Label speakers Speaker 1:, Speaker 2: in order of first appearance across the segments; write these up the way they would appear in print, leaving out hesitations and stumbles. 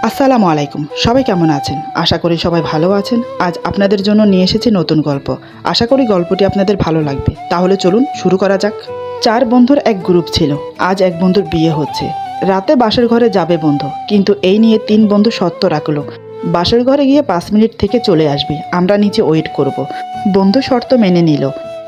Speaker 1: আসসালামু আলাইকুম। সবাই কেমন আছেন? আশা করি সবাই ভালো আছেন। আজ আপনাদের জন্য নিয়ে এসেছি নতুন গল্প। আশা করি গল্পটি আপনাদের ভালো লাগবে। তাহলে চলুন শুরু করা যাক। 4 বন্ধুর এক গ্রুপ ছিল। আজ এক বন্ধুর বিয়ে হচ্ছে। রাতে বাসর ঘরে যাবে বন্ধু, কিন্তু এই নিয়ে 3 বন্ধু শর্ত রাখলো। বাসর ঘরে গিয়ে 5 মিনিট থেকে চলে আসবি, আমরা নিচে ওয়েট করব। বন্ধু শর্ত মেনে নিল।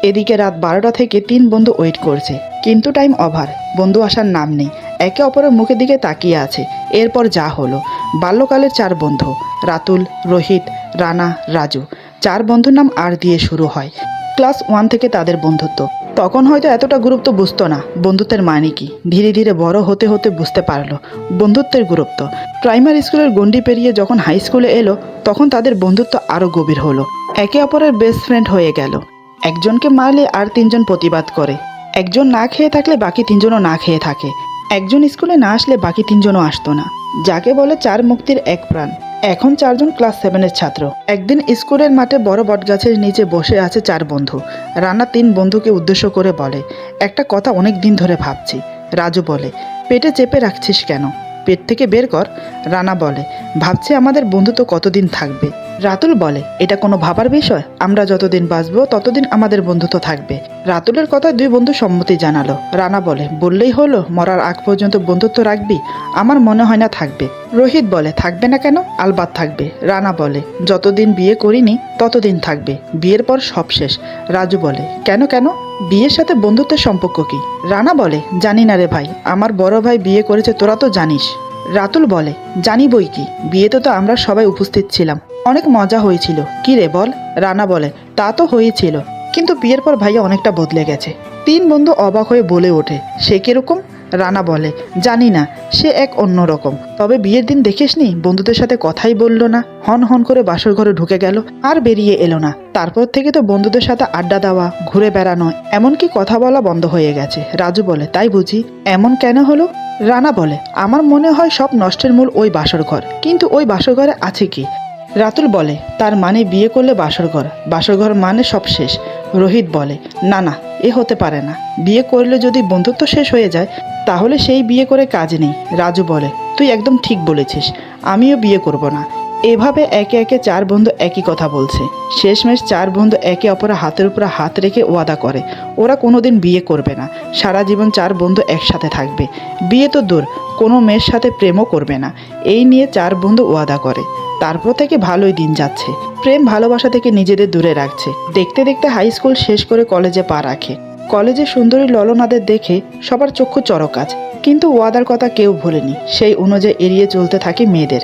Speaker 1: এদিকে রাত 12টা থেকে 3 বন্ধু ওয়েট করছে, কিন্তু টাইম ওভার। বন্ধু আসার নাম নেই। একে অপরের মুখের দিকে তাকিয়ে আছে। এরপর যা হলো, বাল্যকালের 4 বন্ধু, রাতুল, রোহিত, রানা, রাজু। 4 বন্ধুর নাম আর দিয়ে শুরু হয়। ক্লাস 1 থেকে তাদের বন্ধুত্ব। তখন হয়তো এতটা গুরুত্ব বুঝতো না বন্ধুত্বের মানে কি। ধীরে ধীরে বড় হতে হতে বুঝতে পারলো বন্ধুত্বের গুরুত্ব। প্রাইমারি স্কুলের গণ্ডি পেরিয়ে যখন হাই স্কুলে এলো, তখন তাদের বন্ধুত্ব আরও গভীর হলো। একে অপরের বেস্ট ফ্রেন্ড হয়ে গেল। একজনকে মারলে আর 3 জন প্রতিবাদ করে। একজন না খেয়ে থাকলে বাকি 3 জনও না খেয়ে থাকে। একজন স্কুলে না আসলে বাকি 3 জনও আসতো না। যাকে বলে 4 মুক্তির এক প্রাণ। এখন 4 জন ক্লাস 7-এর ছাত্র। একদিন স্কুলের মাঠে বড় বটগাছের নিচে বসে আছে 4 বন্ধু। রানা 3 বন্ধুকে উদ্দেশ্য করে বলে, একটা কথা অনেক দিন ধরে ভাবছি। রাজু বলে, পেটে চেপে রাখছিস কেন? পেট থেকে বের কর। রানা বলে, ভাবছি আমাদের বন্ধুত্ব কতদিন থাকবে। রাতুল বলে, এটা কোনো ভাবার বিষয়? আমরা যতদিন বাঁচবো ততদিন আমাদের বন্ধুত্ব থাকবে। রাতুলের কথা 2 বন্ধু সম্মতি জানালো। রানা বলে, বললেই হলো, মরার আগ পর্যন্ত বন্ধুত্ব রাখবি? আমার মনে হয় না থাকবে। রোহিত বলে, থাকবে না কেন? আলবাত থাকবে। রানা বলে, যতদিন বিয়ে করিনি ততদিন থাকবে, বিয়ের পর সব শেষ। রাজু বলে, কেন কেন? বিয়ের সাথে বন্ধুত্বের সম্পর্ক কি? রানা বলে, জানি না রে ভাই, আমার বড় ভাই বিয়ে করেছে, তোরা তো জানিস। রাতুল বলে, জানি বই কি, বিয়েতে তো আমরা সবাই উপস্থিত ছিলাম, অনেক মজা হয়েছিল। কি রে বল? রানা বলে, তা তো হয়েছিল, কিন্তু বিয়ের পর ভাইয়া অনেকটা বদলে গেছে। 3 বন্ধু অবাক হয়ে বলে ওঠে, সে কিরকম? রানা বলে, জানি না, সে এক অন্যরকম। তবে বিয়ের দিন দেখিসনি, বন্ধুদের সাথে কথাই বললো না, হন হন করে বাসর ঘরে ঢুকে গেল, আর বেরিয়ে এলো না। তারপর থেকে তো বন্ধুদের সাথে আড্ডা দেওয়া, ঘুরে বেড়ানো, এমনকি কথা বলা বন্ধ হয়ে গেছে। রাজু বলে, তাই বুঝি? এমন কেন হলো? রানা বলে, আমার মনে হয় সব নষ্টের মূল ওই বাসর ঘর। কিন্তু ওই বাসর ঘরে আছে কি? রাতুল বলে, তার মানে বিয়ে করলে বাসরঘর, বাসরঘর মানে সব শেষ। রোহিত বলে, না না, এ হতে পারে না। বিয়ে করলে যদি বন্ধুত্ব শেষ হয়ে যায়, তাহলে সেই বিয়ে করে কাজ নেই। রাজু বলে, তুই একদম ঠিক বলেছিস, আমিও বিয়ে করব না। এভাবে একে একে 4 বন্ধু একই কথা বলছে। শেষমেশ 4 বন্ধু একে অপরের হাতের উপরে হাত রেখে ওয়াদা করে ওরা কোনোদিন বিয়ে করবে না। সারা জীবন 4 বন্ধু একসাথে থাকবে। বিয়ে তো দূর, কোনো মেয়ের সাথে প্রেমও করবে না। এই নিয়ে 4 বন্ধু ওয়াদা করে। তারপর থেকে ভালোই দিন যাচ্ছে। প্রেম ভালোবাসা থেকে নিজেদের দূরে রাখছে। দেখতে দেখতে হাই স্কুল শেষ করে কলেজে পা রাখে। কলেজে সুন্দরী ললনাদের দেখে সবার চক্ষু চড়কাজ, কিন্তু ওয়াদার কথা কেউ ভুলেনি। সেই অনুযায়ী এড়িয়ে চলতে থাকে মেয়েদের।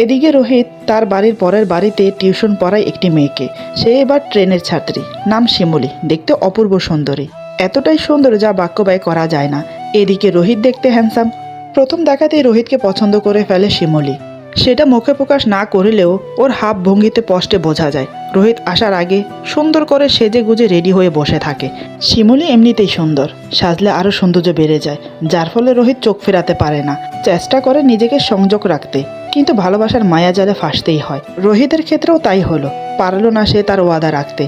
Speaker 1: এদিকে রোহিত তার বাড়ির পরের বাড়িতে টিউশন পড়ায় একটি মেয়েকে। সে এবার ট্রেনের ছাত্রী, নাম শিমুলি। দেখতে অপূর্ব সুন্দরী, এতটাই সুন্দর যা বাক্য ব্যয় করা যায় না। এদিকে রোহিত দেখতে হ্যান্ডসাম। প্রথম দেখাতেই রোহিতকে পছন্দ করে ফেলে শিমুলি। সেটা মুখে প্রকাশ না করলেও ওর হাব ভঙ্গিতে স্পষ্টে বোঝা যায়। রোহিত আসার আগে সুন্দর করে সেজে গুজে রেডি হয়ে বসে থাকে। শিমুলি এমনিতেই সুন্দর, সাজলে আরও সৌন্দর্য বেড়ে যায়, যার ফলে রোহিত চোখ ফেরাতে পারে না। চেষ্টা করে নিজেকে সংযোগ রাখতে, কিন্তু ভালোবাসার মায়া জালে ফাঁসতেই হয়। রোহিতের ক্ষেত্রেও তাই হলো, পারল না সে তার ওয়াদা রাখতে।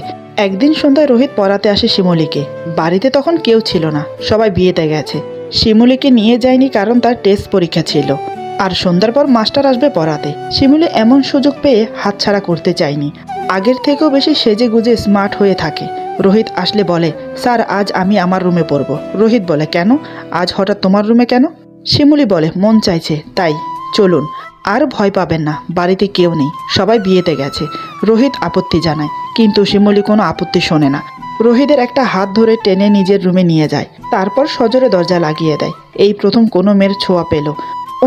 Speaker 1: একদিন সন্ধ্যায় রোহিত পড়াতে আসে শিমুলিকে। বাড়িতে তখন কেউ ছিল না, সবাই বিয়েতে গেছে। শিমুলিকে নিয়ে যায়নি কারণ তার টেস্ট পরীক্ষা ছিল, আর সন্ধ্যার পর মাস্টার আসবে পড়াতে। শিমুলি এমন সুযোগ পেয়ে হাতছাড়া করতে চায়নি। আগের থেকেও বেশি সেজে গুজে স্মার্ট হয়ে থাকে। রোহিত আসলে বলে, স্যার আজ আমি আমার রুমে পড়ব। রোহিত বলে, কেন? আজ হঠাৎ তোমার রুমে কেন? শিমুলি বলে, মন চাইছে তাই, চলুন। আর ভয় পাবেন না, বাড়িতে কেউ নেই, সবাই বিয়েতে গেছে। রোহিত আপত্তি জানায়, কিন্তু শিমুলি কোনো আপত্তি শোনে না। রোহিতের একটা হাত ধরে টেনে নিজের রুমে নিয়ে যায়, তারপর সজোরে দরজা লাগিয়ে দেয়। এই প্রথম কোনো মেয়ের ছোঁয়া পেল।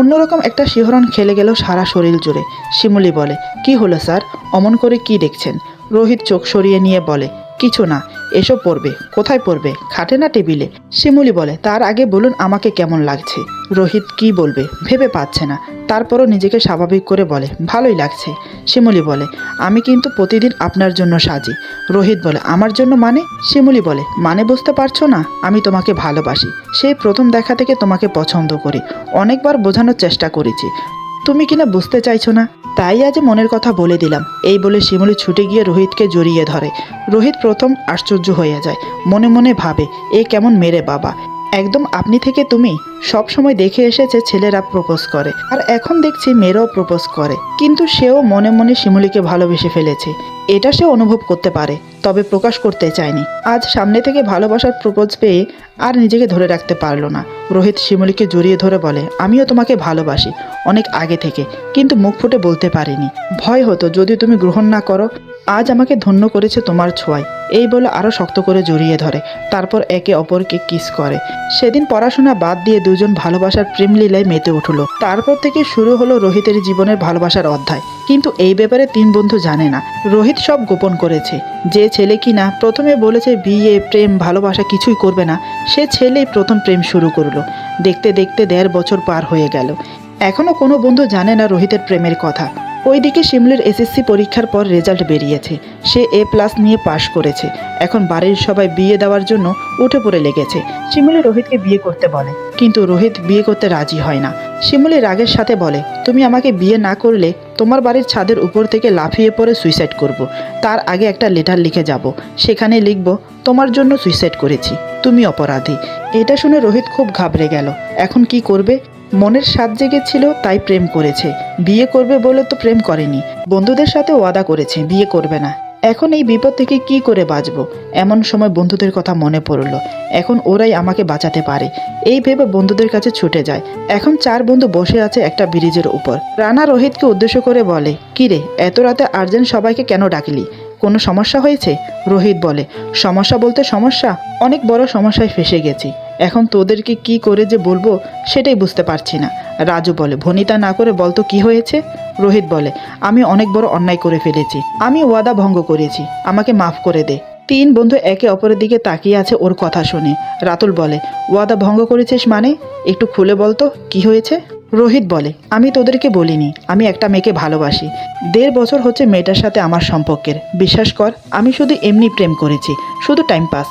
Speaker 1: অন্যরকম একটা শিহরণ খেলে গেল সারা শরীর জুড়ে। শিমুলি বলে, কি হলো স্যার, অমন করে কি দেখছেন? রোহিত চোখ সরিয়ে নিয়ে বলে, কিছু না। এসব পড়বে? কোথায় পড়বে, খাটে না টেবিলে? শিমুলি বলে, তার আগে বলুন আমাকে কেমন লাগছে। রোহিত কি বলবে ভেবে পাচ্ছে না, তারপরও নিজেকে স্বাভাবিক করে বলে, ভালোই লাগছে। শিমুলি বলে, আমি কিন্তু প্রতিদিন আপনার জন্য সাজি। রোহিত বলে, আমার জন্য মানে? শিমুলি বলে, মানে বুঝতে পারছো না? আমি তোমাকে ভালোবাসি, সেই প্রথম দেখা থেকে তোমাকে পছন্দ করি। অনেকবার বোঝানোর চেষ্টা করেছি, তুমি কিনা বুঝতে চাইছো না, তাই আজ মনের কথা বলে দিলাম। এই বলে শিমুলি ছুটে গিয়ে রোহিতকে জড়িয়ে ধরে। রোহিত প্রথম আশ্চর্য হয়ে যায়, মনে মনে ভাবে, এ কেমন মেরে বাবা, একদম আপনি থেকে তুমি সব সময় দেখে এসেছে ছেলেরা প্রপোজ করে, আর এখন দেখছি মেয়েরাও প্রপোজ করে, কিন্তু সেও মনে মনে শিমুলিকে ভালোবেসে ফেলেছে। এটা সে অনুভব করতে পারে, তবে প্রকাশ করতে চায়নি। আজ সামনে থেকে ভালোবাসার প্রপোজ পেয়ে আর নিজেকে ধরে রাখতে পারলো না। রোহিত শিমুলিকে জড়িয়ে ধরে বলে, আমিও তোমাকে ভালোবাসি অনেক আগে থেকে, কিন্তু মুখ ফুটে বলতে পারিনি। ভয় হতো যদি তুমি গ্রহণ না করো। আজ আমাকে ধন্য করেছে তোমার ছোঁয়ায়। এই বলে আরও শক্ত করে জড়িয়ে ধরে, তারপর একে অপরকে কিস করে। সেদিন পড়াশোনা বাদ দিয়ে দুজন ভালোবাসার প্রেম লীলায় মেতে উঠল। তারপর থেকে শুরু হলো রোহিতের জীবনের ভালোবাসার অধ্যায়। কিন্তু এই ব্যাপারে তিন বন্ধু জানে না। রোহিত সব গোপন করেছে। যে ছেলে কিনা প্রথমে বলেছে বিয়ে প্রেম ভালোবাসা কিছুই করবে না, সে ছেলেই প্রথম প্রেম শুরু করলো। দেখতে দেখতে 1.5 বছর পার হয়ে গেল। এখনও কোনো বন্ধু জানে না রোহিতের প্রেমের কথা। ওইদিকে শিমুলের এসএসসি পরীক্ষার পর রেজাল্ট বেরিয়েছে। সে A+ নিয়ে পাশ করেছে। এখন বাড়ির সবাই বিয়ে দেওয়ার জন্য উঠে পড়ে লেগেছে। শিমুলি রোহিতকে বিয়ে করতে বলে, কিন্তু রোহিত বিয়ে করতে রাজি হয় না। শিমুলি রাগের সাথে বলে, তুমি আমাকে বিয়ে না করলে তোমার বাড়ির ছাদের উপর থেকে লাফিয়ে পড়ে সুইসাইড করব। তার আগে একটা লেটার লিখে যাব, সেখানে লিখব তোমার জন্য সুইসাইড করেছি, তুমি অপরাধী। এটা শুনে রোহিত খুব ঘাবড়ে গেল। এখন কি করবে? মনের স্বাদ জেগেছিল তাই প্রেম করেছে, বিয়ে করবে বলে তো প্রেম করেনি। বন্ধুদের সাথে ওয়াদা করেছে বিয়ে করবে না। এখন এই বিপদ থেকে কি করে বাঁচবো? এমন সময় বন্ধুদের কথা মনে পড়ল। এখন ওরাই আমাকে বাঁচাতে পারে, এই ভেবে বন্ধুদের কাছে ছুটে যায়। এখন 4 বন্ধু বসে আছে একটা ব্রিজের উপর। রানা রোহিতকে উদ্দেশ্য করে বলে, কিরে এত রাতে আর্জেন্ট সবাইকে কেন ডাকলি? কোনো সমস্যা হয়েছে? রোহিত বলে, সমস্যা বলতে সমস্যা, অনেক বড় সমস্যায় ফেসে গেছি। এখন তোদেরকে কি করে যে বলবো সেটাই বুঝতে পারছি না। রাজু বলে, ভনিতা না করে বলতো কি হয়েছে? রোহিত বলে, আমি অনেক বড় অন্যায় করে ফেলেছি, আমি ওয়াদা ভঙ্গ করেছি, আমাকে মাফ করে দে। 3 বন্ধু একে অপরের দিকে তাকিয়ে আছে ওর কথা শুনে। রাতুল বলে, ওয়াদা ভঙ্গ করেছিস মানে? একটু খুলে বলতো কি হয়েছে? রোহিত বলে, আমি তোদেরকে বলিনি আমি একটা মেয়েকে ভালোবাসি। 1.5 বছর হচ্ছে মেয়েটার সাথে আমার সম্পর্কের। বিশ্বাস কর, আমি শুধু এমনি প্রেম করেছি, শুধু টাইম পাস।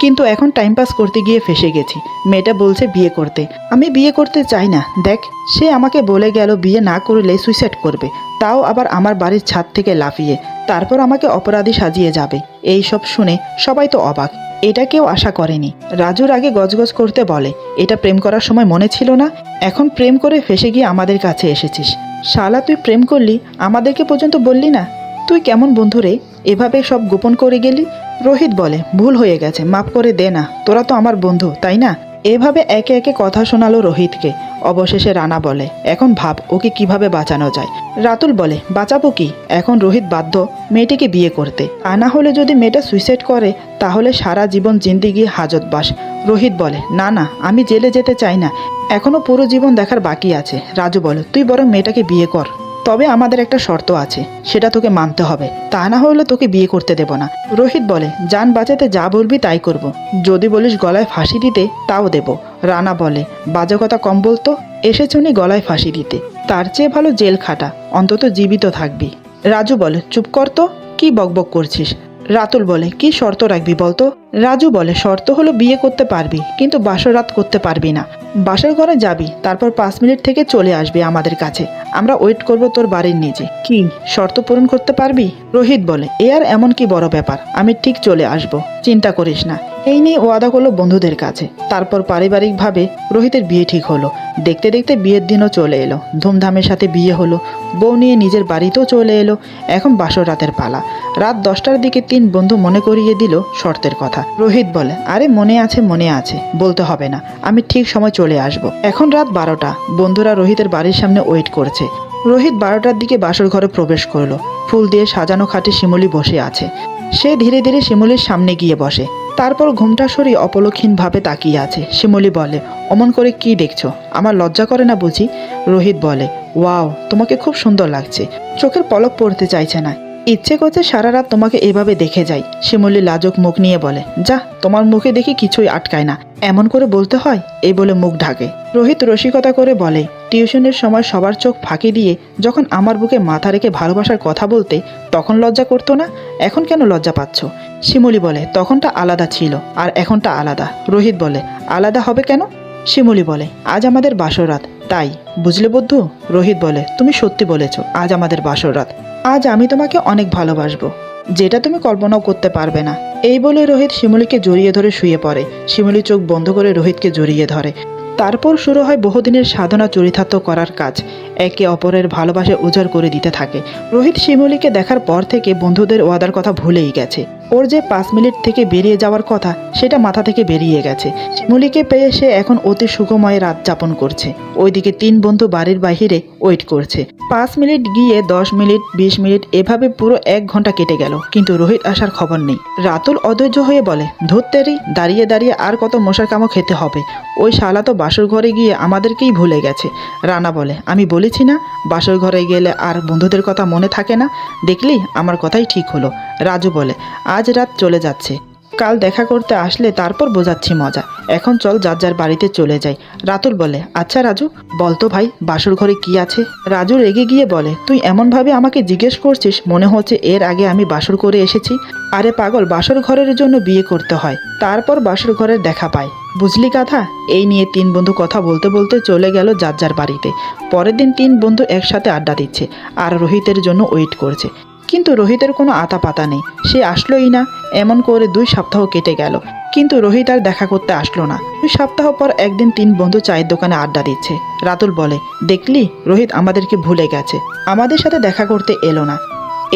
Speaker 1: কিন্তু এখন টাইম পাস করতে গিয়ে ফেসে গেছি। মেয়েটা বলছে বিয়ে করতে, আমি বিয়ে করতে চাই না। দেখ, সে আমাকে বলে গেল বিয়ে না করলে সুইসাইড করবে, তাও আবার আমার বাড়ির ছাদ থেকে লাফিয়ে। তারপর আমাকে অপরাধী সাজিয়ে যাবে। এই সব শুনে সবাই তো অবাক, এটা কেউ আশা করেনি। রাজুর আগে গজগজ করতে বলে, এটা প্রেম করার সময় মনে ছিল না? এখন প্রেম করে ফেসে গিয়ে আমাদের কাছে এসেছিস। শালা তুই প্রেম করলি, আমাদেরকে পর্যন্ত বললি না? তুই কেমন বন্ধু রে, এভাবে সব গোপন করে গেলি? রোহিত বলে, ভুল হয়ে গেছে, মাফ করে দে না, তোরা তো আমার বন্ধু তাই না? এভাবে একে একে কথা শোনালো রোহিতকে। অবশেষে রানা বলে, এখন ভাব ওকে কিভাবে বাঁচানো যায়। রাতুল বলে, বাঁচাবো কি? এখন রোহিত বাধ্য মেয়েটিকে বিয়ে করতে, তা না হলে যদি মেয়েটা সুইসাইড করে তাহলে সারা জীবন জিন্দিগি হাজতবাস। রোহিত বলে, না না, আমি জেলে যেতে চাই না, এখনো পুরো জীবন দেখার বাকি আছে। রাজু বলে, তুই বরং মেয়েটাকে বিয়ে কর, তবে আমাদের একটা শর্ত আছে, সেটা তোকে মানতে হবে, তা না হলে তোকে বিয়ে করতে দেব না। রোহিত বলে, জান বাঁচাতে যা বলবি তাই করব, যদি বলিস গলায় ফাঁসি দিতে তাও দেব। রানা বলে, বাজে কথা কম বলতো, এসেছুনি গলায় ফাঁসি দিতে, তার চেয়ে ভালো জেল খাটা, অন্তত জীবিত থাকবি। রাজু বলে, চুপ কর তো, কি বকবক করছিস? রাতুল বলে, কি শর্ত রাখবি বলতো? রাজু বলে, শর্ত হলো বিয়ে করতে পারবি, কিন্তু বাসর রাত করতে পারবি না। বাসর ঘরে যাবি, তারপর 5 মিনিট থেকে চলে আসবি আমাদের কাছে, আমরা ওয়েট করব তোর বাড়ির নিচে। কি শর্ত পূরণ করতে পারবি? রোহিত বলে, এ আর এমন কি বড় ব্যাপার, আমি ঠিক চলে আসব, চিন্তা করিস না। এই নিয়ে ওয়াদা করলো বন্ধুদের কাছে। তারপর পারিবারিকভাবে রোহিতের বিয়ে ঠিক হলো। দেখতে দেখতে বিয়ের দিনও চলে এলো, ধুমধামের সাথে বিয়ে হলো। বউ নিয়ে নিজের বাড়িতেও চলে এলো। এখন বাসর রাতের পালা। রাত 10টার দিকে 3 বন্ধু মনে করিয়ে দিল শর্তের কথা। রোহিত বলে, আরে মনে আছে মনে আছে, বলতে হবে না, আমি ঠিক সময় চলে আসব। এখন রাত 12টা, বন্ধুরা রোহিতের বাড়ির সামনে ওয়েট করছে। রোহিত 12টার দিকে বাসর ঘরে প্রবেশ করলো। ফুল দিয়ে সাজানো খাটে শিমুলি বসে আছে। সে ধীরে ধীরে শিমুলির সামনে গিয়ে বসে, তারপর ঘুমটা সরিয়ে অপলক্ষীনভাবে তাকিয়ে আছে। শিমুলি বলে, অমন করে কি দেখছো, আমার লজ্জা করে না বুঝি? রোহিত বলে, ওয়াও, তোমাকে খুব সুন্দর লাগছে, চোখের পলক পড়তে চাইছে না, ইচ্ছে করছে সারা রাত তোমাকে এভাবে দেখে যাই। শিমুলি লাজুক মুখ নিয়ে বলে, যা, তোমার মুখে দেখি কিছুই আটকায় না, এমন করে বলতে হয়? এই বলে মুখ ঢাকে। রোহিত রসিকতা করে বলে, টিউশনের সময় সবার চোখ ফাঁকি দিয়ে যখন আমার বুকে মাথা রেখে ভালোবাসার কথা বলতে, তখন লজ্জা করতো না, এখন কেন লজ্জা পাচ্ছ? শিমুলি বলে, তখনটা আলাদা ছিল আর এখনটা আলাদা। রোহিত বলে, আলাদা হবে কেন? শিমুলি বলে, আজ আমাদের বাসর রাত, তাই, বুঝলে বন্ধু? রোহিত বলে, তুমি সত্যি বলেছ, আজ আমাদের বাসর রাত, আজ আমি তোমাকে অনেক ভালোবাসবো। যেটা তুমি কল্পনাও করতে পারবে না। এই বলে রোহিত শিমুলিকে জড়িয়ে ধরে শুয়ে পড়ে। শিমুলি চোখ বন্ধ করে রোহিতকে জড়িয়ে ধরে। তারপর শুরু হয় বহুদিনের সাধনা চরিতার্থ করার কাজ। একে অপরের ভালোবাসা উজাড় করে দিতে থাকে। রোহিত শিমুলিকে দেখার পর থেকে বন্ধুদের ওয়াদার কথা ভুলেই গেছে। ওর যে 5 মিনিট থেকে বেরিয়ে যাওয়ার কথা সেটা মাথা থেকে বেরিয়ে গেছে। শিমুলিকে পেয়ে সে এখন অতি সুখময় রাত যাপন করছে। ওইদিকে 3 বন্ধু বাড়ির বাইরে ওয়েট করছে। 5 মিনিট গিয়ে 10 মিনিট, 20 মিনিট, এভাবে পুরো 1 ঘন্টা কেটে গেল, কিন্তু রোহিত আসার খবর নেই। রাতুল অধৈর্য হয়ে বলে, ধুত্তেরি, দাঁড়িয়ে দাঁড়িয়ে আর কত মশার কামও খেতে হবে। ওই শালা তো বাসর ঘরে গিয়ে আমাদেরকেই ভুলে গেছে। রানা বলে, আমি বলেছি না বাসর ঘরে গেলে আর বন্ধুদের কথা মনে থাকে না। দেখলি আমার কথাই ঠিক হলো। রাজু বলে, আজ রাত চলে যাচ্ছে, কাল দেখা করতে আসলে তারপর বোঝাচ্ছি মজা। এখন চল যার যার বাড়িতে চলে যাই। রাতুল বলে, আচ্ছা রাজু বলতো ভাই বাসর ঘরে কি আছে? রাজু রেগে গিয়ে বলে, তুই এমনভাবে আমাকে জিজ্ঞেস করছিস মনে হচ্ছে এর আগে আমি বাসর করে এসেছি। আরে পাগল, বাসর ঘরের জন্য বিয়ে করতে হয়, তারপর বাসর ঘরের দেখা পায়, বুঝলি কথা? এই নিয়ে 3 বন্ধু কথা বলতে বলতে চলে গেল যার যার বাড়িতে। পরের দিন 3 বন্ধু একসাথে আড্ডা দিচ্ছে আর রোহিতের জন্য ওয়েট করছে। কিন্তু রোহিতের কোনো আতা পাতা নেই, সে আসলোই না। এমন করে 2 সপ্তাহ কেটে গেল, কিন্তু রোহিত আর দেখা করতে আসলো না। 2 সপ্তাহ পর একদিন 3 বন্ধু চায়ের দোকানে আড্ডা দিচ্ছে। রাতুল বলে, দেখলি রোহিত আমাদেরকে ভুলে গেছে, আমাদের সাথে দেখা করতে এলো না।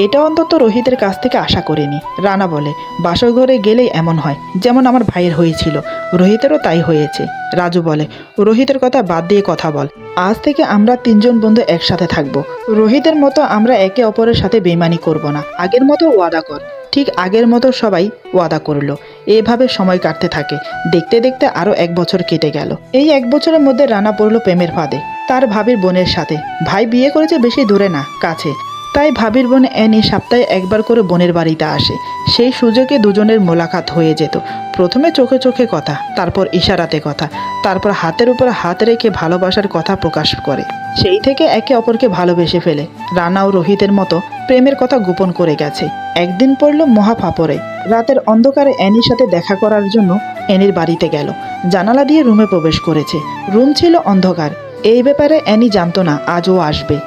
Speaker 1: এটা অন্তত রোহিতের কাছ থেকে আশা করিনি। রানা বলে, বাসর ঘরে গেলেই এমন হয়, যেমন আমার ভাইয়ের হয়েছিল, রোহিতেরও তাই হয়েছে। রাজু বলে, রোহিতের কথা বাদ দিয়ে কথা বল। আজ থেকে আমরা 3 জন বন্ধু একসাথে থাকবো। রোহিতের মতো আমরা একে অপরের সাথে বেইমানি করব না। আগের মতো ওয়াদা কর। ঠিক আগের মতো সবাই ওয়াদা করলো। এভাবে সময় কাটতে থাকে। দেখতে দেখতে আরও 1 বছর কেটে গেল। এই 1 বছরের মধ্যে রানা পড়লো প্রেমের ফাঁদে তার ভাবির বোনের সাথে। ভাই বিয়ে করেছে বেশি দূরে না, কাছে। তাই ভাবির বোন অ্যানি সপ্তাহে 1 বার করে বোনের বাড়িতে আসে। সেই সুযোগে দুজনের মোলাকাত হয়ে যেত। প্রথমে চোখে চোখে কথা, তারপর ইশারাতে কথা, তারপর হাতের উপর হাত রেখে ভালোবাসার কথা প্রকাশ করে। সেই থেকে একে অপরকে ভালোবেসে ফেলে। রানা ও রোহিতের মতো প্রেমের কথা গোপন করে গেছে। একদিন পড়ল মহা ফাপড়ে। রাতের অন্ধকারে অ্যানির সাথে দেখা করার জন্য অ্যানির বাড়িতে গেল। জানালা দিয়ে রুমে প্রবেশ করেছে। রুম ছিল অন্ধকার। এই ব্যাপারে অ্যানি জানতো না আজ ও আসবে।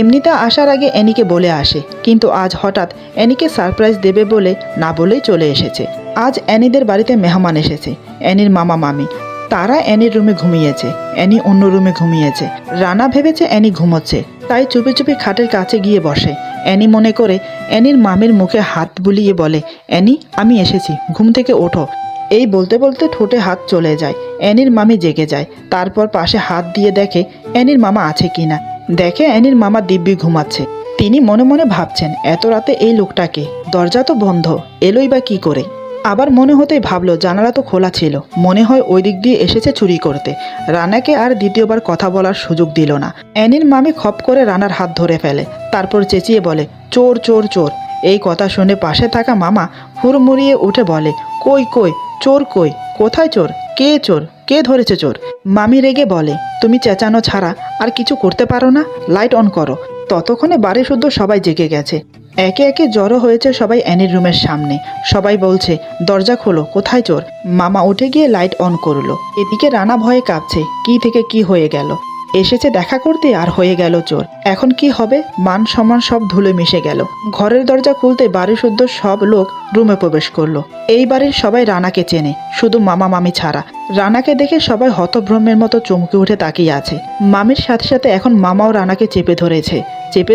Speaker 1: এমনিতে আসার আগে অ্যানিকে বলে আসে, কিন্তু আজ হঠাৎ অ্যানিকে সারপ্রাইজ দেবে বলে না বলেই চলে এসেছে। আজ অ্যানিদের বাড়িতে মেহমান এসেছে, অ্যানির মামা মামি। তারা অ্যানির রুমে ঘুমিয়েছে, অ্যানি অন্য রুমে ঘুমিয়েছে। রানা ভেবেছে অ্যানি ঘুমোচ্ছে, তাই চুপি চুপি খাটের কাছে গিয়ে বসে। অ্যানি মনে করে অ্যানির মামির মুখে হাত বুলিয়ে বলে, অ্যানি আমি এসেছি, ঘুম থেকে ওঠো। এই বলতে বলতে ঠোঁটে হাত চলে যায়। অ্যানির মামি জেগে যায়। তারপর পাশে হাত দিয়ে দেখে অ্যানির মামা আছে কিনা। দেখে অ্যানির মামা দিব্যি ঘুমাচ্ছে। তিনি মনে মনে ভাবছেন, এত রাতে এই লোকটাকে, দরজা তো বন্ধ, এলোই বা কি করে? আবার মনে হতেই ভাবলো জানালা তো খোলা ছিল, মনে হয় ওই দিক দিয়ে এসেছে চুরি করতে। রানাকে আর দ্বিতীয়বার কথা বলার সুযোগ দিল না। অ্যানির মামি খপ করে রানার হাত ধরে ফেলে, তারপর চেঁচিয়ে বলে, চোর চোর চোর। এই কথা শুনে পাশে থাকা মামা হুড়মুড়িয়ে উঠে বলে, কই কই, চোর কই, কোথায় চোর, কে চোর, কে ধরেছে চোর? মামি রেগে বলে, তুমি চেঁচানো ছাড়া আর কিছু করতে পারো না, লাইট অন করো। ততক্ষণে বাড়ি শুদ্ধ সবাই জেগে গেছে। একে একে জড়ো হয়েছে সবাই অ্যানির রুমের সামনে। সবাই বলছে, দরজা খোলো, কোথায় চোর? মামা উঠে গিয়ে লাইট অন করলো। এদিকে রানা ভয়ে কাঁপছে, কি থেকে কি হয়ে গেল। এসেছে দেখা করতে আর হয়ে গেল চোর। এখন কি হবে? মান সম্মান সব ধুলে মিশে গেল। ঘরের দরজা খুলতে বাড়ি শুদ্ধ সব লোক রুমে প্রবেশ করলো। এই বাড়ির সবাই রানাকে চেনে, শুধু মামা মামি ছাড়া। রানাকে দেখে সবাই হতভ্রমের মতো চমকে উঠে তাকিয়ে আছে। মামির সাথে সাথে এখন মামাও রানাকে চেপে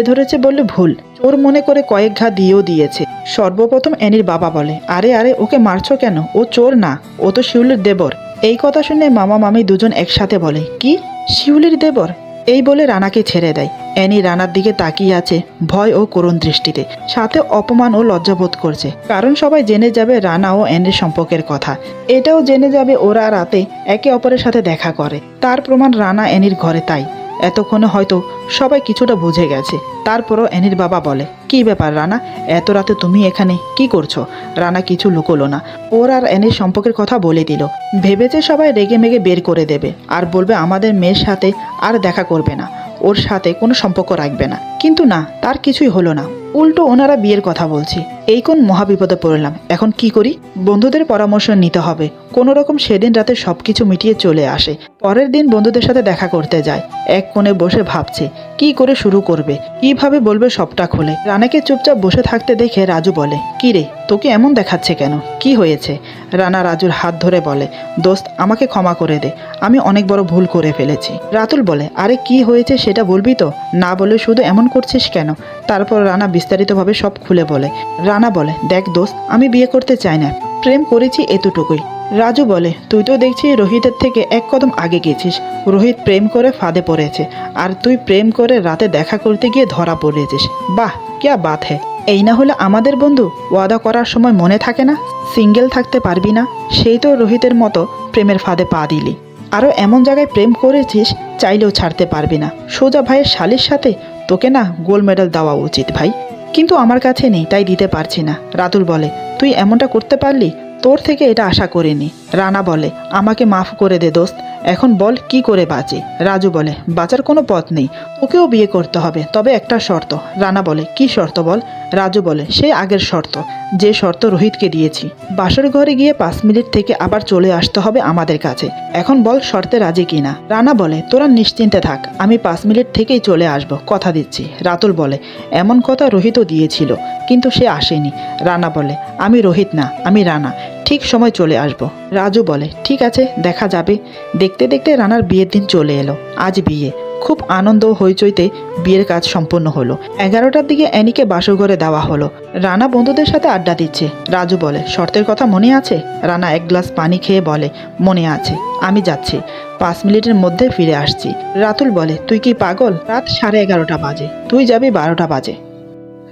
Speaker 1: ধরেছে বললে ভুল। চোর মনে করে কয়েক ঘা দিয়েও দিয়েছে। সর্বপ্রথম অ্যানির বাবা বলে, আরে আরে ওকে মারছো কেন? ও চোর না, ও তো শিউলির দেবর। এই কথা শুনে মামা মামি দুজন একসাথে বলে, কি শিউলির দেবর? এই বলে রানাকে ছেড়ে দেয়। অ্যানি রানার দিকে তাকিয়ে আছে ভয় ও করুণ দৃষ্টিতে, সাথে অপমান ও লজ্জাবোধ করছে। কারণ সবাই জেনে যাবে রানা ও অ্যানির সম্পর্কের কথা। এটাও জেনে যাবে ওরা রাতে একে অপরের সাথে দেখা করে। তার প্রমাণ রানা অ্যানির ঘরে। তাই এতক্ষণে হয়তো সবাই কিছুটা বুঝে গেছে। তারপরও অ্যানির বাবা বলে, কি ব্যাপার রানা, এত রাতে তুমি এখানে কি করছো? রানা কিছু লুকোলো না, ওর আর অ্যানির সম্পর্কের কথা বলে দিল। ভেবেছে সবাই রেগে মেগে বের করে দেবে আর বলবে আমাদের মেয়ের সাথে আর দেখা করবে না, ওর সাথে কোনো সম্পর্ক রাখবে না। কিন্তু না, তার কিছুই হলো না। উল্টো ওনারা বিয়ের কথা বলছে। এই কোন মহাবিপদে পড়লাম, এখন কি করি? বন্ধুদের পরামর্শ নিতে হবে। কোনো রকম সেদিন রাতে সবকিছু মিটিয়ে চলে আসে। পরের দিন বন্ধুদের সাথে দেখা করতে যায়। এক কোণে বসে ভাবছে কি করে শুরু করবে, কিভাবে বলবে সবটা খুলে। রানাকে চুপচাপ বসে থাকতে দেখে রাজু বলে, কি রে, তোকে এমন দেখাচ্ছে কেন, কি হয়েছে? রানা রাজুর হাত ধরে বলে, দোস্ত আমাকে ক্ষমা করে দে, আমি অনেক বড় ভুল করে ফেলেছি। রাতুল বলে, আরে কি হয়েছে সেটা বলবি তো, না বলে শুধু এমন করছিস কেন? তারপর রানা বিস্তারিতভাবে সব খুলে বলে। রানা বলে, দেখ দোস্ত, আমি বিয়ে করতে চাই না, প্রেম করেছি এতটুকুই। রাজু বলে, তুই তো দেখছি রোহিতের থেকে এক কদম আগে গেছিস। রোহিত প্রেম করে ফাঁদে পড়েছে, আর তুই প্রেম করে রাতে দেখা করতে গিয়ে ধরা পড়েছিস। বাহ, ক্যা বাত হ্যায়। এই না হলে আমাদের বন্ধু, ওয়াদা করার সময় মনে থাকে না সিঙ্গেল থাকতে পারবি না, সেই তো রোহিতের মতো প্রেমের ফাঁদে পা দিলি। আরও এমন জায়গায় প্রেম করেছিস চাইলেও ছাড়তে পারবি না। সোজা ভাইয়ের শালির সাথে, তোকে না গোল্ড মেডেল দেওয়া উচিত ভাই, কিন্তু আমার কাছে নেই তাই দিতে পারছি না। রাতুল বলে, তুই এমনটা করতে পারলি, তোর থেকে এটা আশা করিনি। রানা বলে, আমাকে মাফ করে দে দোস্ত, এখন বল কি করে বাঁচি? রাজু বলে, বাঁচার কোনো পথ নেই, ওকেও বিয়ে করতে হবে, তবে একটা শর্ত। রানা বলে, কি শর্ত বল? রাজু বলে, সেই আগের শর্ত, যে শর্ত রোহিতকে দিয়েছি। বাসর ঘরে গিয়ে 5 মিনিট থেকে আবার চলে আসতে হবে আমাদের কাছে। এখন বল শর্তে রাজি কিনা? রানা বলে, তোরা নিশ্চিন্তে থাক, আমি 5 মিনিট থেকেই চলে আসব, কথা দিচ্ছি। রাতুল বলে, এমন কথা রোহিতও দিয়েছিল, কিন্তু সে আসেনি। রানা বলে, আমি রোহিত না, আমি রানা, ঠিক সময় চলে আসব। রাজু বলে, ঠিক আছে, দেখা যাবে। দেখতে দেখতে রানার বিয়ের দিন চলে এলো। আজ বিয়ে, খুব আনন্দ হইচইতে বিয়ের কাজ সম্পন্ন হলো। 11টার দিকে অ্যানিকে বাসর ঘরে দেওয়া হলো। রানা বন্ধুদের সাথে আড্ডা দিচ্ছে। রাজু বলে, শর্তের কথা মনে আছে? রানা এক গ্লাস পানি খেয়ে বলে, মনে আছে, আমি যাচ্ছি, 5 মিনিটের মধ্যে ফিরে আসছি। রাতুল বলে, তুই কি পাগল? রাত 11:30 বাজে, তুই যাবি 12টা বাজে।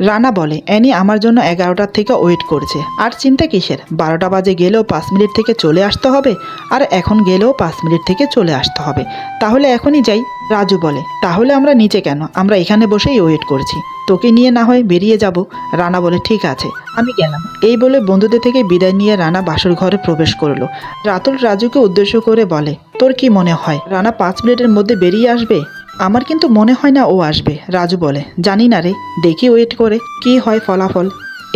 Speaker 1: রানা বলে, অ্যানি আমার জন্য 11টার থেকে ওয়েট করছে, আর চিন্তা কিসের? 12টা বাজে গেলেও 5 মিনিট থেকে চলে আসতে হবে, আর এখন গেলেও 5 মিনিট থেকে চলে আসতে হবে, তাহলে এখনই যাই। রাজু বলে, তাহলে আমরা নিচে কেন, আমরা এখানে বসেই ওয়েট করছি, তোকে নিয়ে না হয় বেরিয়ে যাব। রানা বলে, ঠিক আছে, আমি গেলাম। এই বলে বন্ধুদের থেকে বিদায় নিয়ে রানা বাসর ঘরে প্রবেশ করলো। রাতুল রাজুকে উদ্দেশ্য করে বলে, তোর কি মনে হয় রানা 5 মিনিটের মধ্যে বেরিয়ে আসবে? আমার কিন্তু মনে হয় না ও আসবে। রাজু বলে, জানি না রে, দেখি ওয়েট করে কি হয় ফলাফল।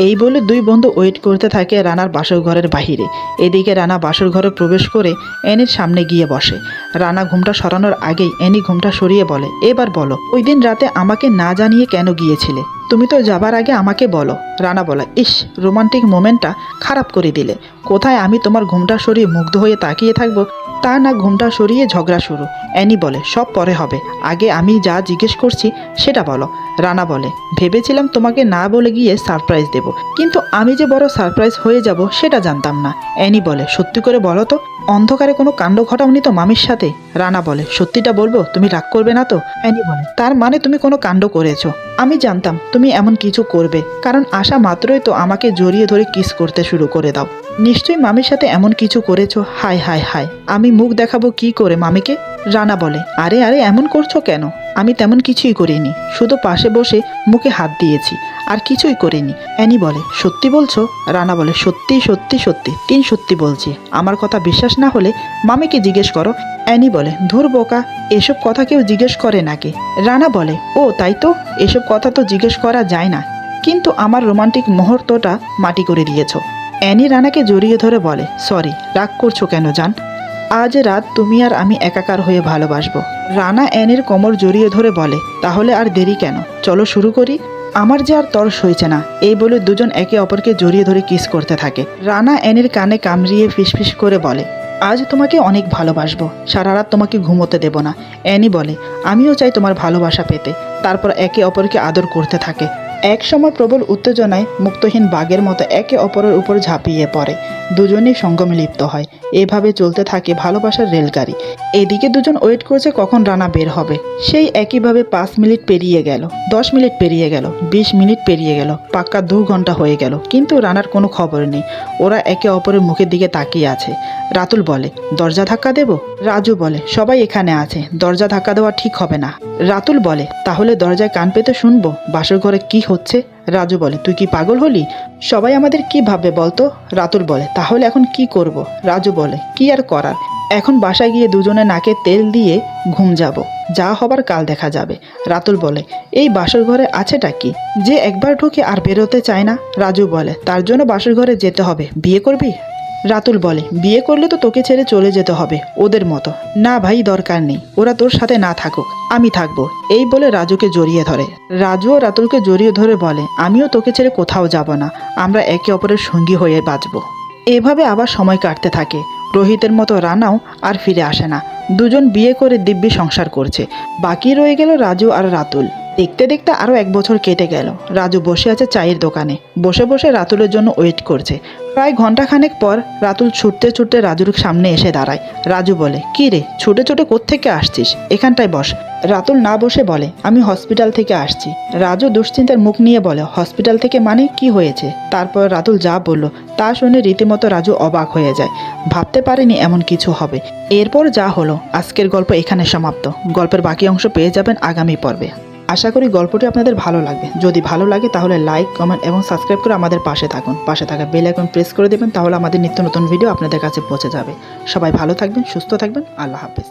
Speaker 1: এই বলে দুই বন্ধু ওয়েট করতে থাকে রানার বাসর ঘরের বাহিরে। এদিকে রানা বাসর ঘরে প্রবেশ করে অ্যানির সামনে গিয়ে বসে। রানা ঘুমটা সরানোর আগেই অ্যানি ঘুমটা সরিয়ে বলে, এবার বলো, ওই দিন রাতে আমাকে না জানিয়ে কেন গিয়েছিলে? তুমি তো যাবার আগে আমাকে বলো। রানা বলে, ইস, রোমান্টিক মোমেন্টটা খারাপ করে দিলে। কোথায় আমি তোমার ঘুমটা সরিয়ে মুগ্ধ হয়ে তাকিয়ে থাকবো, তা না ঘুমটা সরিয়ে ঝগড়া শুরু। অ্যানি বলে, সব পরে হবে, আগে আমি যা জিজ্ঞেস করছি সেটা বলো। রানা বলে, ভেবেছিলাম তোমাকে না বলে গিয়ে সারপ্রাইজ দেব, কিন্তু আমি যে বড় সারপ্রাইজ হয়ে যাব সেটা জানতাম না। অ্যানি বলে, সত্যি করে বলো তো, অন্ধকারে কোনো কাণ্ড ঘটাওনি তো মামির সাথে? রানা বলে, সত্যিটা বলবো, তুমি রাগ করবে না তো? অ্যানি বলে, তার মানে তুমি কোনো কাণ্ড করেছো? আমি জানতাম তুমি এমন কিছু করবে, কারণ আসা মাত্রই তো আমাকে জড়িয়ে ধরে কিস করতে শুরু করে দাও। নিশ্চয়ই মামির সাথে এমন কিছু করেছো। হায় হায় হায়, আমি মুখ দেখাবো কি করে মামিকে? রানা বলে, আরে আরে এমন করছো কেন? আমি তেমন কিছুই করিনি, শুধু পাশে বসে মুখে হাত দিয়েছি, আর কিছুই করিনি। অ্যানি বলে, সত্যি বলছো? রানা বলে, সত্যি সত্যি সত্যি, 3 সত্যি বলছি, আমার কথা বিশ্বাস না হলে মামিকে জিজ্ঞেস করো। অ্যানি বলে, ধুর বোকা, এসব কথা কেউ জিজ্ঞেস করে নাকি? রানা বলে, ও তাই তো, এসব কথা তো জিজ্ঞেস করা যায় না, কিন্তু আমার রোমান্টিক মুহূর্তটা মাটি করে দিয়েছো। অ্যানি রানাকে জড়িয়ে ধরে বলে, সরি, রাগ করছো কেন জান? আজ রাত তুমি আর আমি একাকার হয়ে ভালোবাসবো। রানা অ্যানির কোমর জড়িয়ে ধরে বলে, তাহলে আর দেরি কেন, চলো শুরু করি। আমার যে আর তর্স হয়েছে না। এই বলে দুজন একে অপরকে জড়িয়ে ধরে কিস করতে থাকে। রানা অ্যানির কানে কামড়িয়ে ফিসফিস করে বলে, আজ তোমাকে অনেক ভালোবাসবো, সারা রাত তোমাকে ঘুমোতে দেব না। অ্যানি বলে, আমিও চাই তোমার ভালোবাসা পেতে। তারপর একে অপরকে আদর করতে থাকে। এক সময় প্রবল উত্তেজনায় মুক্তহীন বাঘের মতো একে অপরের উপর ঝাঁপিয়ে পড়ে। দুজনেই সঙ্গমে লিপ্ত হয়। এভাবে চলতে থাকে ভালোবাসার রেলগাড়ি। এদিকে দুজন ওয়েট করছে কখন রানা বের হবে। সেই একইভাবে 5 মিনিট পেরিয়ে গেল, 10 মিনিট পেরিয়ে গেল, 20 মিনিট পেরিয়ে গেল, পাক্কা 2 ঘন্টা হয়ে গেল, কিন্তু রানার কোনো খবর নেই। ওরা একে অপরের মুখের দিকে তাকিয়ে আছে। রাতুল বলে, দরজা ধাক্কা দেব? রাজু বলে, সবাই এখানে আছে, দরজা ধাক্কা দেওয়া ঠিক হবে না। রাতুল বলে, তাহলে দরজায় কান পেতে শুনবো বাসর ঘরে কি হচ্ছে? রাজু বলে, তুই কি পাগল হলি? সবাই আমাদের কি ভাববে বলতো? রাতুল বলে, তাহলে এখন কি করব? রাজু বলে, কি আর করার, এখন বাসায় গিয়ে দুজনে নাকে তেল দিয়ে ঘুম যাব, যা হবার কাল দেখা যাবে। রাতুল বলে, এই বাসর ঘরে আছেটা কি যে একবার ঢুকে আর বেরোতে চায় না? রাজু বলে, তার জন্য বাসর ঘরে যেতে হবে। বিয়ে করবি? রাতুল বলে, বিয়ে করলে তো তোকে ছেড়ে চলে যেতে হবে ওদের মতো। না ভাই, দরকার নেই, ওরা তোর সাথে না থাকুক, আমি থাকবো। এই বলে রাজুকে জড়িয়ে ধরে। রাজুও রাতুলকে জড়িয়ে ধরে বলে, আমিও তোকে ছেড়ে কোথাও যাব না, আমরা একে অপরের সঙ্গী হয়ে বাঁচবো। এভাবে আবার সময় কাটতে থাকে। রোহিতের মতো রানাও আর ফিরে আসে না। দুজন বিয়ে করে দিব্যি সংসার করছে। বাকি রয়ে গেল রাজু আর রাতুল। দেখতে দেখতে আরও 1 বছর কেটে গেল। রাজু বসে আছে চায়ের দোকানে, বসে বসে রাতুলের জন্য ওয়েট করছে। প্রায় ঘন্টাখানেক পর রাতুল ছুটতে ছুটতে রাজুর সামনে এসে দাঁড়ায়। রাজু বলে, কী রে, ছুটে ছুটে কোত্থেকে আসছিস? এখানটায় বস। রাতুল না বসে বলে, আমি হসপিটাল থেকে আসছি। রাজু দুশ্চিন্তার মুখ নিয়ে বলে, হসপিটাল থেকে মানে কি হয়েছে? তারপর রাতুল যা বলল তা শুনে রীতিমতো রাজু অবাক হয়ে যায়। ভাবতে পারেনি এমন কিছু হবে। এরপর যা হলো, আজকের গল্প এখানে সমাপ্ত। গল্পের বাকি অংশ পেয়ে যাবেন আগামী পর্বে। আশা করি গল্পটি আপনাদের ভালো লাগবে। যদি ভালো লাগে তাহলে লাইক, কমেন্ট এবং সাবস্ক্রাইব করে আমাদের পাশে থাকুন। পাশে থাকা বেল আইকন প্রেস করে দেবেন, তাহলে আমাদের নিত্য নতুন ভিডিও আপনাদের কাছে পৌঁছে যাবে। সবাই ভালো থাকবেন, সুস্থ থাকবেন। আল্লাহ হাফেজ।